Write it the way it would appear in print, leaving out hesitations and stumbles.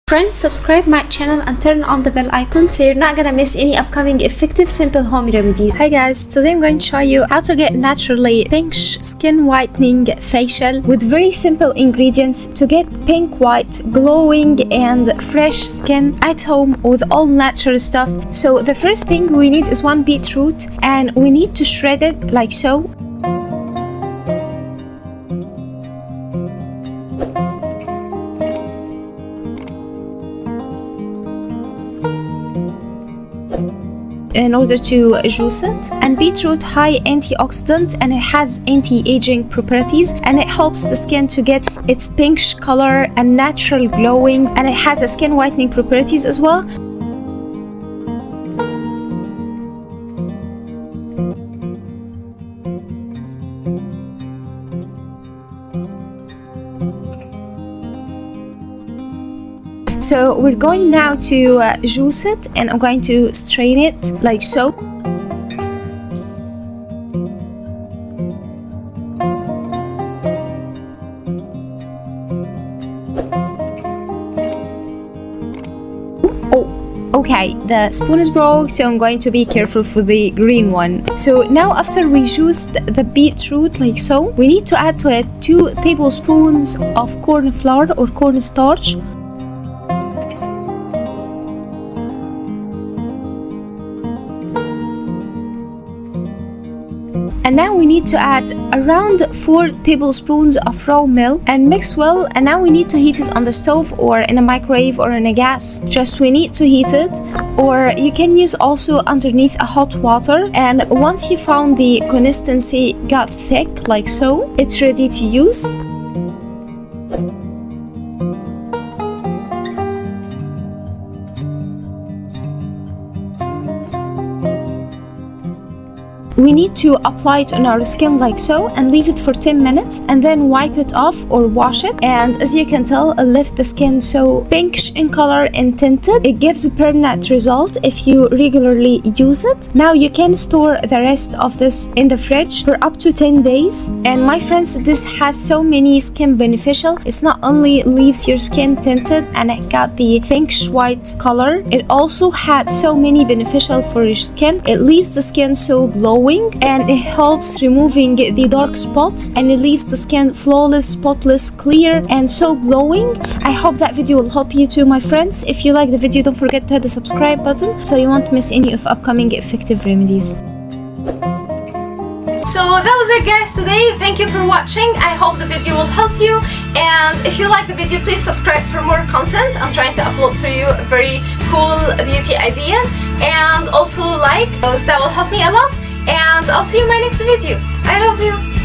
Friends, subscribe my channel and turn on the bell icon so you're not gonna miss any upcoming effective simple home remedies. Hi guys, today I'm going to show you how to get naturally pink skin whitening facial with very simple ingredients to get pink, white, glowing and fresh skin at home with all natural stuff. So the first thing we need is one beetroot and we need to shred it like so. In order to juice it. And beetroot high antioxidant and it has anti-aging properties and it helps the skin to get its pinkish color and natural glowing, and it has a skin whitening properties as well. So we're going now to juice it, and I'm going to strain it like so. Okay, the spoon is broke, so I'm going to be careful for the green one. So now after we juiced the beetroot like so, we need to add to it 2 tablespoons of corn flour or corn starch. And now we need to add around 4 tablespoons of raw milk and mix well. And now we need to heat it on the stove or in a microwave or in a gas. Just we need to heat it, or you can use also underneath a hot water. And once you found the consistency got thick like so, it's ready to use. We need to apply it on our skin like so and leave it for 10 minutes and then wipe it off or wash it. And as you can tell, it left the skin so pinkish in color and tinted. It gives a permanent result if you regularly use it. Now you can store the rest of this in the fridge for up to 10 days. And my friends, this has so many skin beneficial. It's not only leaves your skin tinted and it got the pinkish white color, it also had so many beneficial for your skin. It leaves the skin so glowing, and it helps removing the dark spots, and it leaves the skin flawless, spotless, clear and so glowing. I hope that video will help you too, my friends. If you like the video, don't forget to hit the subscribe button so you won't miss any of upcoming effective remedies. So that was it guys today. Thank you for watching. I hope the video will help you, and if you like the video, please subscribe for more content. I'm trying to upload for you very cool beauty ideas, and also like those, that will help me a lot. And I'll see you in my next video. I love you.